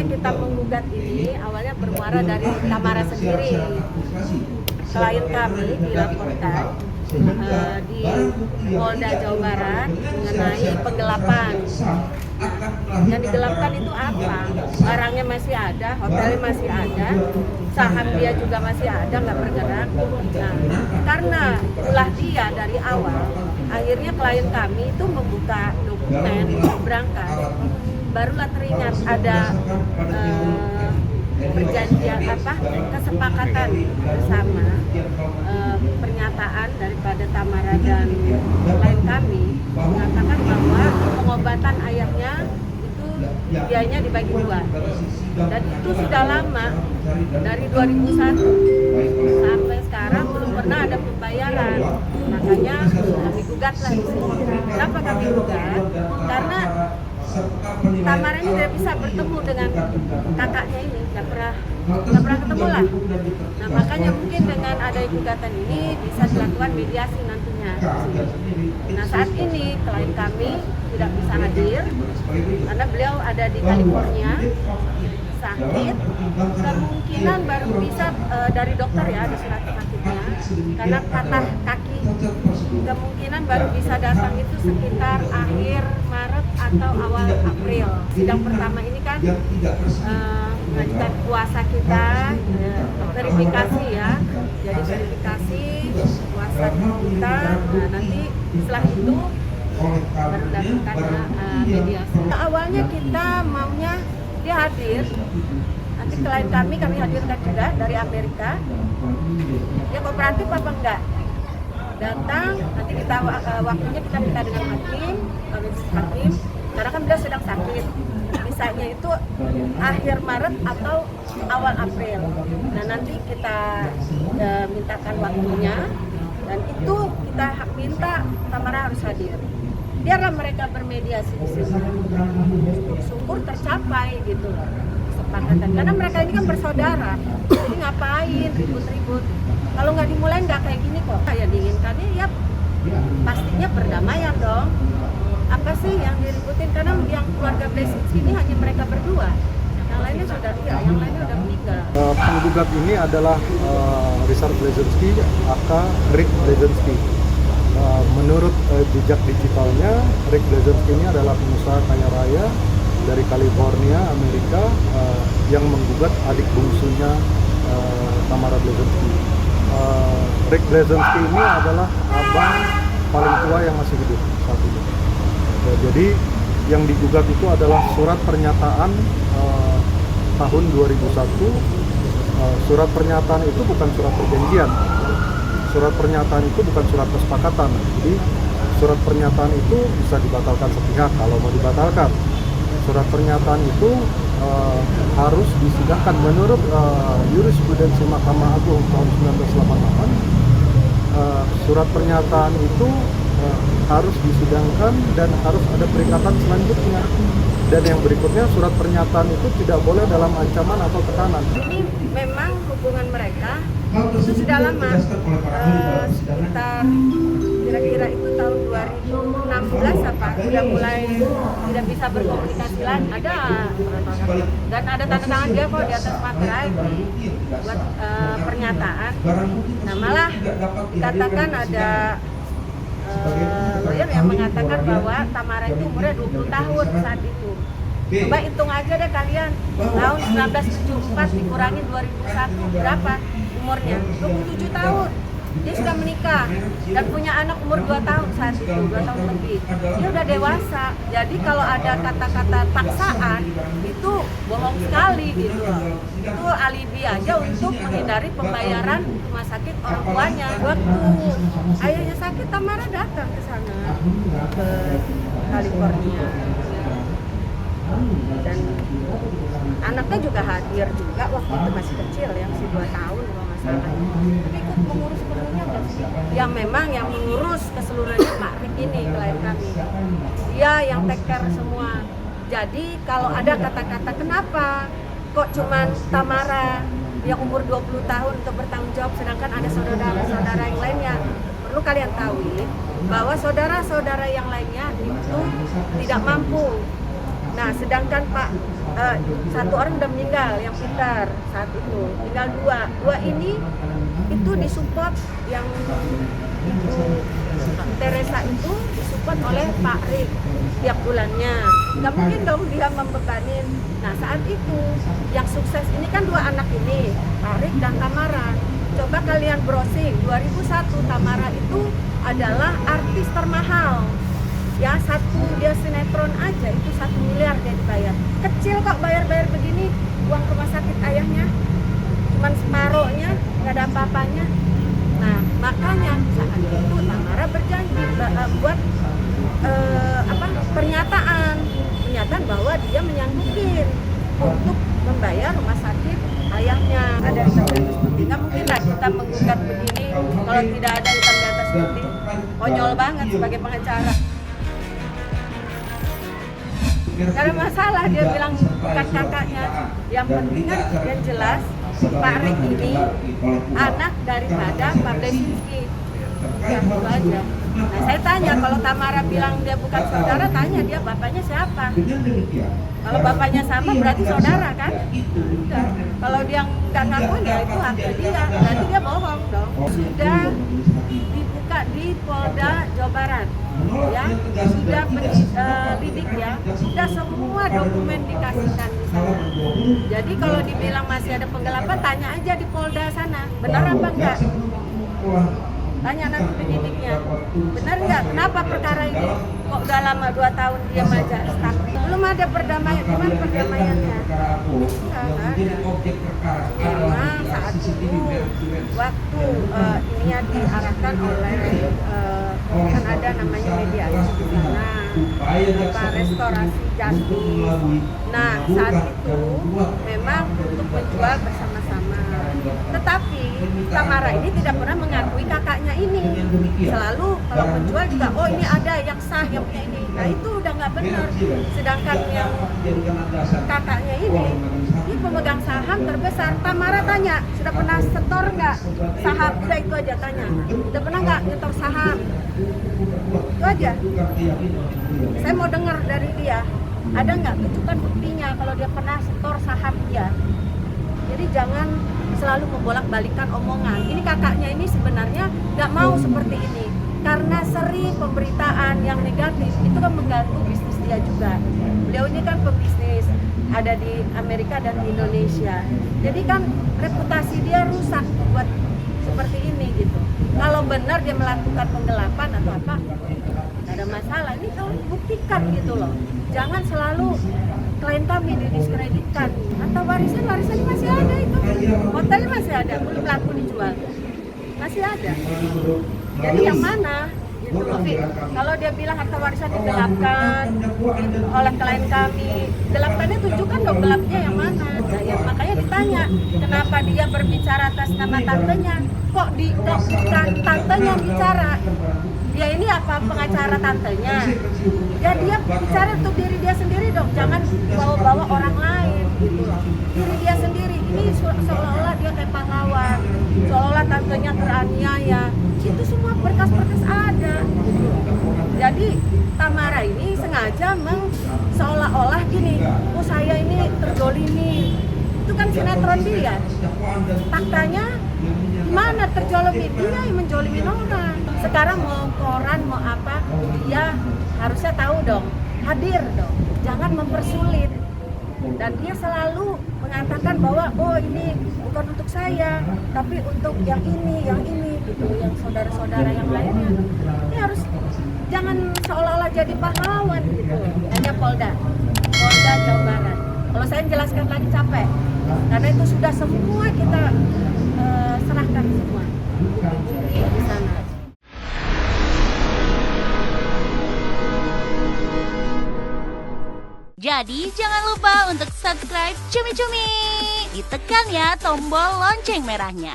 awalnya kita menggugat ini awalnya bermuara dari Tamara sendiri. Klien kami dilaporkan di Polda Jawa Barat mengenai penggelapan. Yang digelapkan itu apa? Barangnya masih ada, hotelnya masih ada, saham dia juga masih ada, nggak bergerak. Nah, karena ulah dia dari awal, akhirnya klien kami itu membuka dokumen untuk berangkat. Barulah teringat ada perjanjian kesepakatan bersama, pernyataan daripada Tamara dan klien kami mengatakan bahwa pengobatan ayahnya itu biayanya dibagi dua, dan itu sudah lama dari 2001 sampai sekarang belum pernah ada pembayaran. Makanya kami gugatlah di sini. Kenapa kami gugat? Karena Tamara ini tidak bisa bertemu dengan kakaknya ini, nggak pernah ketemu lah. Nah, makanya mungkin dengan ada gugatan ini bisa dilakukan mediasi nantinya. Nah, saat ini klien kami tidak bisa hadir karena beliau ada di California, sakit. Kemungkinan baru bisa dari dokter ya, ada surat sakitnya, karena patah kaki. Kemungkinan baru bisa datang itu sekitar akhir Maret atau awal April. Sidang pertama ini kan mengajukan kuasa kita, verifikasi ya. Jadi verifikasi kuasa kita. Nah, nanti setelah itu baru dilakukan mediasi. Awalnya kita maunya dia hadir. Nanti klien kami hadirkan juga dari Amerika. Dia kooperatif apa enggak? Datang, nanti kita waktunya kita minta dengan hakim, karena kan beliau sedang sakit. Bisanya itu akhir Maret atau awal April. Nah, nanti kita mintakan waktunya, dan itu kita minta Tamara harus hadir. Biarlah mereka bermediasi di sini. Syukur tercapai gitu loh kesepakatan. Karena mereka ini kan bersaudara. Jadi ngapain ribut-ribut? Kalau nggak dimulai nggak kayak gini kok. Ya diinginkannya ya pastinya perdamaian dong. Apa sih yang diributin? Karena yang keluarga Blesinski ini hanya mereka berdua. Yang lainnya sudah yang lainnya udah meninggal. Penggugat ini adalah Richard Blesinski aka Rick Blesinski. Menurut jejak digitalnya, Rick Blesinski ini adalah pengusaha kaya raya dari California, Amerika, yang menggugat adik bungsunya Tamara Blesinski. Rick Blesinski ini adalah abang paling tua yang masih hidup saat ini. Jadi yang digugat itu adalah surat pernyataan tahun 2001. Surat pernyataan itu bukan surat perjanjian. Surat pernyataan itu bukan surat kesepakatan. Jadi surat pernyataan itu bisa dibatalkan sepihak kalau mau dibatalkan. Surat pernyataan itu harus disidangkan menurut jurisprudensi Mahkamah Agung tahun 1988. Surat pernyataan itu harus disidangkan dan harus ada peringatan selanjutnya. Dan yang berikutnya, surat pernyataan itu tidak boleh dalam ancaman atau tekanan. Ini memang hubungan mereka itu sudah lama, sekitar kira-kira itu tahun 2016 apa udah mulai tidak bisa berkomunikasi lagi. Ada dan ada tanda tangan dia kok di atas materai buat pernyataan. Nah, malah dikatakan ada lawyer yang mengatakan bahwa Tamara itu umurnya 20 tahun saat itu. Coba hitung aja deh kalian, tahun 1974 dikurangi 2001 berapa umurnya? 27 tahun. Dia sudah menikah dan punya anak umur 2 tahun saat itu, 2 tahun lebih. Dia udah dewasa. Jadi kalau ada kata-kata paksaan itu bohong sekali gitu loh. Itu alibi aja untuk menghindari pembayaran rumah sakit orang tuanya. Waktu ayahnya sakit, Tamara datang ke sana, ke California. Dan anaknya juga hadir juga, waktu itu masih kecil ya, masih 2 tahun kalau nggak salah. Tapi ikut mengurus sepenuhnya nggak sih? Yang memang yang mengurus keseluruhannya Pak Rick ini, klien kami. Dia yang take care semua. Jadi kalau ada kata-kata kenapa kok cuman Tamara yang umur 20 tahun untuk bertanggung jawab, sedangkan ada saudara-saudara yang lainnya. Perlu kalian tahu bahwa saudara-saudara yang lainnya itu tidak mampu. Nah, sedangkan Pak satu orang udah meninggal yang pintar saat itu, tinggal dua ini itu disupport, yang Ibu Teresa itu disupport oleh Pak Rik tiap bulannya. Nggak mungkin dong dia membebanin. Nah saat itu yang sukses ini kan dua anak ini, Pak Rik dan Tamara. Coba kalian browsing, 2001 Tamara itu adalah artis termahal. Ya, dia sinetron aja itu 1 miliar dia dibayar. Kecil kok bayar-bayar begini, uang rumah sakit ayahnya cuman separohnya, nggak ada apa-apanya. Nah, makanya saat itu Tamara berjanji buat pernyataan bahwa dia menyanggupin untuk membayar rumah sakit ayahnya. Ada hitam di atas putih, nggak mungkin lah kita menggugat begini kalau tidak ada hitam di atas putih. Konyol banget sebagai pengacara. Gak ada masalah dia bilang bukan kakaknya. Yang penting kan yang jelas Pak Rik ini anak daripada Pak Blesinski. Ya, itu aja. Nah saya tanya, kalau Tamara bilang dia bukan saudara, tanya dia bapaknya siapa. Kalau bapaknya sama berarti saudara kan? Enggak. Kalau dia nggak ngakuin ya itu haknya dia, berarti dia bohong dong. Sudah dibuka di Polda Jawa Barat, ya sudah lidik ya, sudah semua dokumen dikasihkan di sana. Jadi kalau dibilang masih ada penggelapan, tanya aja di Polda sana, benar apa enggak? Tanya nanti penyidiknya, benar nggak? Kenapa perkara ini kok udah lama 2 tahun diam aja, stuck? Belum ada perdamaian, gimana perdamaiannya? Nggak ada. Memang saat itu waktu ininya diarahkan oleh kan ada namanya mediasi di sana, restorasi justice. Nah saat itu memang untuk menjual bersama-sama. Tetapi Tamara ini tidak pernah mengakui kakaknya ini. Selalu kalau menjual juga, oh ini ada yang sah, yang punya ini. Nah itu udah nggak benar. Sedangkan yang kakaknya ini pemegang saham terbesar. Tamara tanya, sudah pernah setor nggak saham? Udah itu aja tanya. Udah pernah nggak nyetor saham? Itu aja. Saya mau dengar dari dia. Ada nggak tunjukkan buktinya kalau dia pernah setor saham dia. Jadi jangan selalu membolak-balikan omongan. Ini kakaknya ini sebenarnya nggak mau seperti ini. Karena sering pemberitaan yang negatif itu kan mengganggu bisnis dia juga. Beliau ini kan pebisnis, ada di Amerika dan di Indonesia. Jadi kan reputasi dia rusak buat seperti ini gitu. Kalau benar dia melakukan penggelapan atau apa, nggak ada masalah. Ini tolong buktikan gitu loh. Jangan selalu klien kami didiskreditkan. Atau warisan ini masih ada itu. Hotelnya masih ada, belum laku dijual. Masih ada. Jadi yang mana? Gitu loh, kalau dia bilang harta warisan digelapkan oleh klien kami, gelapkannya tunjukkan dong gelapnya yang mana. Nah, ya, makanya ditanya, kenapa dia berbicara atas nama tantenya? Kok bukan tantenya yang bicara? Dia ini apa pengacara tantenya? Ya dia bicara untuk diri dia sendiri dong, jangan bawa-bawa orang lain gitu loh. Diri dia sendiri, ini seolah-olah dia kayak pahlawan, seolah-olah tantenya teraniaya. Itu semua berkas-berkas ada. Jadi Tamara ini sengaja seolah-olah gini, oh saya ini terjolimi. Itu kan sinetron dia. Faktanya mana terjolimi? Dia yang menjolimi orang. Sekarang mau koran mau apa, dia harusnya tahu dong, hadir dong. Jangan mempersulit. Dan dia selalu mengatakan bahwa oh ini bukan untuk saya, tapi untuk yang ini gitu, yang saudara-saudara yang lainnya. Ini harus jangan seolah-olah jadi pahlawan gitu. Hanya Polda Jawa Barat. Kalau saya jelaskan lagi capek, karena itu sudah semua kita serahkan semua bukti di sana. Jadi jangan lupa untuk subscribe Cumi Cumi. Ditekan ya tombol lonceng merahnya.